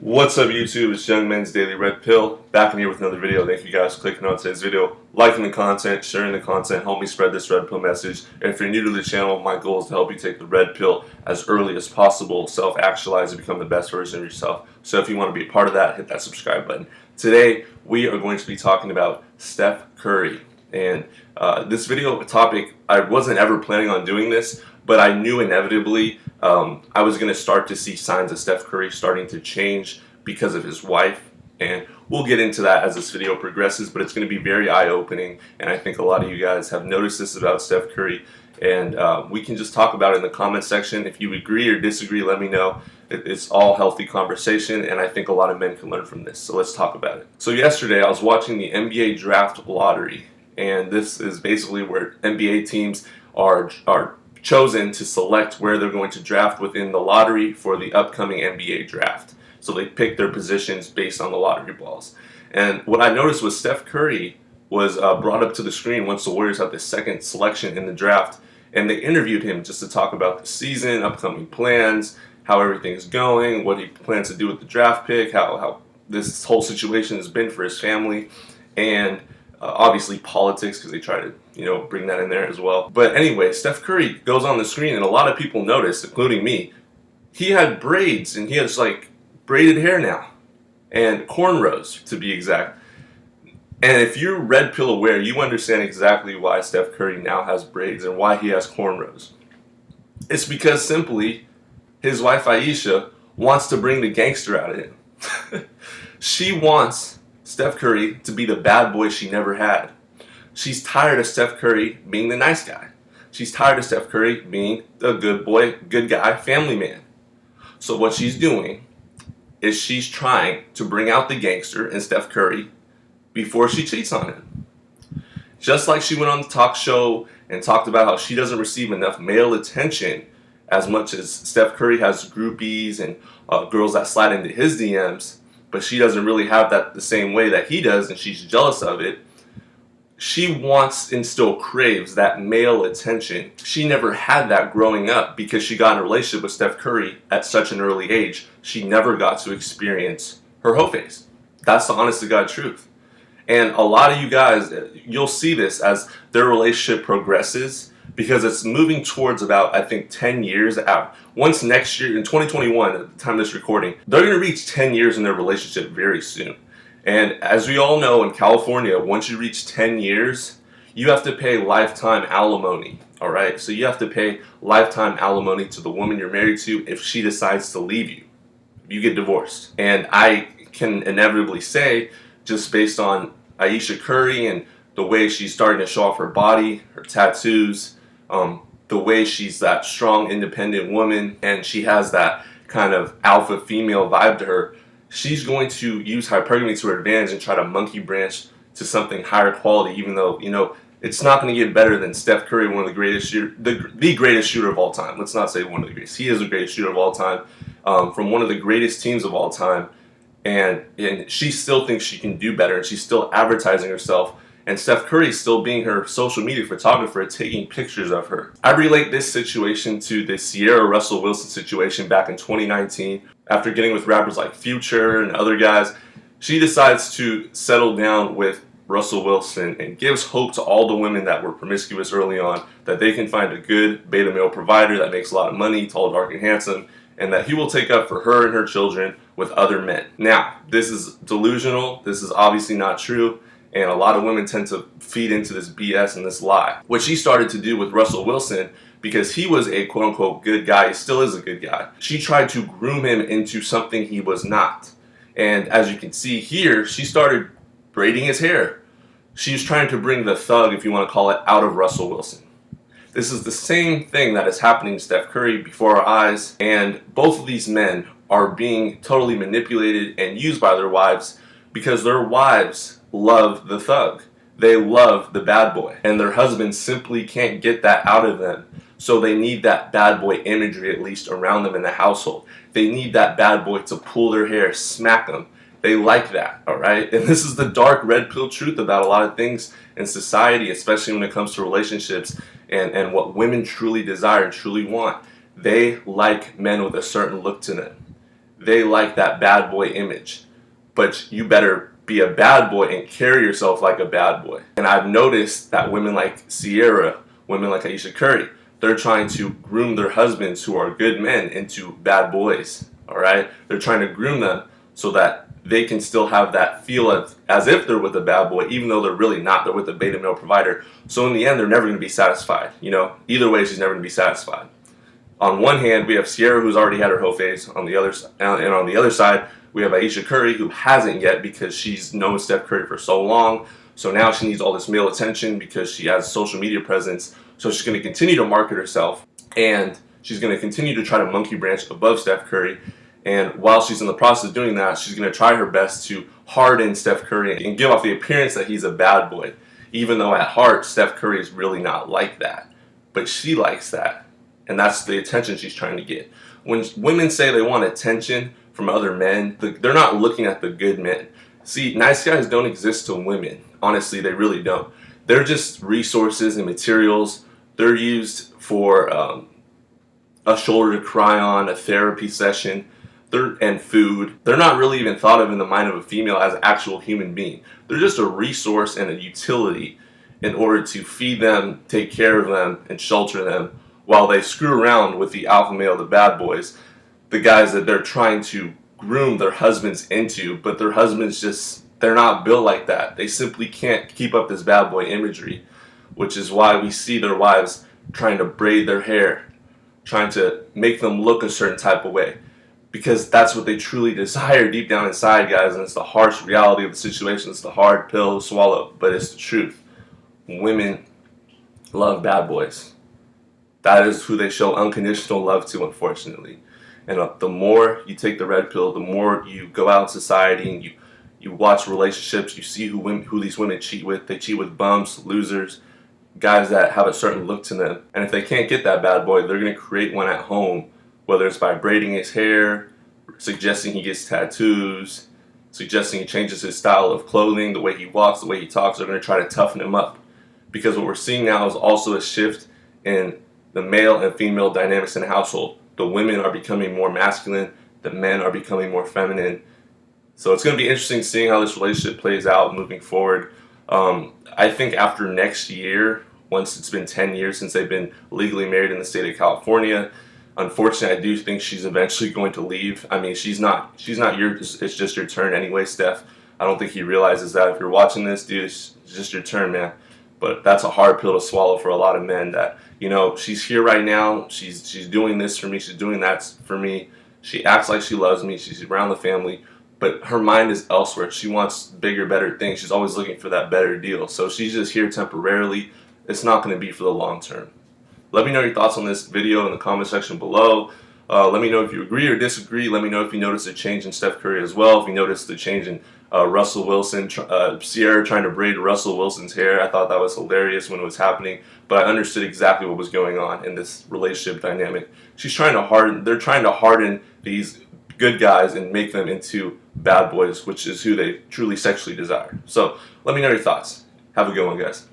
What's up YouTube, it's Young Men's Daily Red Pill, back in here with another video. Thank you guys for clicking on today's video, liking the content, sharing the content, help me spread this red pill message. And if you're new to the channel, my goal is to help you take the red pill as early as possible, self-actualize and become the best version of yourself. So if you want to be a part of that, hit that subscribe button. Today, we are going to be talking about Steph Curry. And this video topic, I wasn't ever planning on doing this, but I knew inevitably I was going to start to see signs of Steph Curry starting to change because of his wife, and we'll get into that as this video progresses, but it's going to be very eye-opening, and I think a lot of you guys have noticed this about Steph Curry, and we can just talk about it in the comment section. If you agree or disagree, let me know. It's all healthy conversation, and I think a lot of men can learn from this, so let's talk about it. So yesterday I was watching the NBA draft lottery, and this is basically where NBA teams are chosen to select where they're going to draft within the lottery for the upcoming NBA draft. So they pick their positions based on the lottery balls. And what I noticed was Steph Curry was brought up to the screen once the Warriors had the second selection in the draft, and they interviewed him just to talk about the season, upcoming plans, how everything is going, what he plans to do with the draft pick, how this whole situation has been for his family, and obviously politics, because they try to bring that in there as well. But anyway, Steph Curry goes on the screen, and a lot of people noticed, including me, he had braids, and he has like braided hair now, and cornrows to be exact. And if you're red pill aware, you understand exactly why Steph Curry now has braids and why he has cornrows. It's because simply his wife Ayesha wants to bring the gangster out of him. She wants Steph Curry to be the bad boy she never had. She's tired of Steph Curry being the nice guy. She's tired of Steph Curry being a good boy, good guy, family man. So what she's doing is she's trying to bring out the gangster in Steph Curry before she cheats on him. Just like she went on the talk show and talked about how she doesn't receive enough male attention as much as Steph Curry has groupies and girls that slide into his DMs, but she doesn't really have that the same way that he does, and she's jealous of it. She wants and still craves that male attention. She never had that growing up because she got in a relationship with Steph Curry at such an early age. She never got to experience her hoe phase. That's the honest to God truth. And a lot of you guys, you'll see this as their relationship progresses, because it's moving towards about, I think, 10 years out. Once next year, in 2021, at the time of this recording, they're going to reach 10 years in their relationship very soon. And as we all know, in California, once you reach 10 years, you have to pay lifetime alimony, all right? So you have to pay lifetime alimony to the woman you're married to if she decides to leave you. You get divorced. And I can inevitably say, just based on Ayesha Curry and the way she's starting to show off her body, her tattoos, the way she's that strong, independent woman, and she has that kind of alpha female vibe to her, she's going to use hypergamy to her advantage and try to monkey branch to something higher quality, even though, it's not going to get better than Steph Curry, one of the greatest the greatest shooter of all time. Let's not say one of the greatest. He is the greatest shooter of all time, from one of the greatest teams of all time. And she still thinks she can do better, and she's still advertising herself. And Steph Curry is still being her social media photographer, taking pictures of her. I relate this situation to the Sierra Russell Wilson situation back in 2019. After getting with rappers like Future and other guys, she decides to settle down with Russell Wilson and gives hope to all the women that were promiscuous early on that they can find a good beta male provider that makes a lot of money, tall, dark, and handsome, and that he will take up for her and her children with other men. Now, this is delusional. This is obviously not true. And a lot of women tend to feed into this BS and this lie. What she started to do with Russell Wilson, because he was a quote-unquote good guy, he still is a good guy, she tried to groom him into something he was not. And as you can see here, she started braiding his hair. She was trying to bring the thug, if you want to call it, out of Russell Wilson. This is the same thing that is happening to Steph Curry before our eyes, and both of these men are being totally manipulated and used by their wives because their wives love the thug. They love the bad boy, and their husbands simply can't get that out of them. So they need that bad boy imagery at least around them in the household. They need that bad boy to pull their hair, smack them. They like that, all right? And this is the dark red pill truth about a lot of things in society, especially when it comes to relationships and what women truly desire and truly want. They like men with a certain look to them. they like that bad boy image. But you better be a bad boy and carry yourself like a bad boy. And I've noticed that women like Sierra, women like Ayesha Curry, they're trying to groom their husbands who are good men into bad boys. All right? They're trying to groom them so that they can still have that feel as if they're with a bad boy, even though they're really not. They're with a beta male provider. So in the end, they're never going to be satisfied. You know, either way, she's never going to be satisfied. On one hand, we have Sierra, who's already had her whole phase. On the other, and on the other side, we have Ayesha Curry, who hasn't yet because she's known Steph Curry for so long. So now she needs all this male attention because she has social media presence. So she's going to continue to market herself, and she's going to continue to try to monkey branch above Steph Curry. And while she's in the process of doing that, she's going to try her best to harden Steph Curry and give off the appearance that he's a bad boy, even though at heart, Steph Curry is really not like that. But she likes that. And that's the attention she's trying to get. When women say they want attention from other men, they're not looking at the good men. See, nice guys don't exist to women. Honestly, they really don't. They're just resources and materials. They're used for a shoulder to cry on, a therapy session, and food. They're not really even thought of in the mind of a female as an actual human being. They're just a resource and a utility in order to feed them, take care of them, and shelter them while they screw around with the alpha male, the bad boys, the guys that they're trying to groom their husbands into, but their husbands they're not built like that. They simply can't keep up this bad boy imagery, which is why we see their wives trying to braid their hair, trying to make them look a certain type of way, because that's what they truly desire deep down inside, guys, and it's the harsh reality of the situation. It's the hard pill to swallow, but it's the truth. Women love bad boys. That is who they show unconditional love to, unfortunately. And the more you take the red pill, the more you go out in society and you watch relationships, you see who these women cheat with. They cheat with bums, losers, guys that have a certain look to them. And if they can't get that bad boy, they're going to create one at home, whether it's by braiding his hair, suggesting he gets tattoos, suggesting he changes his style of clothing, the way he walks, the way he talks. They're going to try to toughen him up. Because what we're seeing now is also a shift in the male and female dynamics in the household. The women are becoming more masculine, the men are becoming more feminine. So it's going to be interesting seeing how this relationship plays out moving forward. I think after next year, once it's been 10 years since they've been legally married in the state of California, unfortunately, I do think she's eventually going to leave. I mean, she's not it's just your turn anyway, Steph. I don't think he realizes that. If you're watching this, dude, it's just your turn, man. But that's a hard pill to swallow for a lot of men that, you know, she's here right now. She's doing this for me. She's doing that for me. She acts like she loves me. She's around the family. But her mind is elsewhere. She wants bigger, better things. She's always looking for that better deal. So she's just here temporarily. It's not going to be for the long term. Let me know your thoughts on this video in the comment section below. Let me know if you agree or disagree. Let me know if you noticed a change in Steph Curry as well. If you noticed the change in Russell Wilson, Sierra trying to braid Russell Wilson's hair. I thought that was hilarious when it was happening, but I understood exactly what was going on in this relationship dynamic. They're trying to harden these good guys and make them into bad boys, which is who they truly sexually desire. So let me know your thoughts. Have a good one, guys.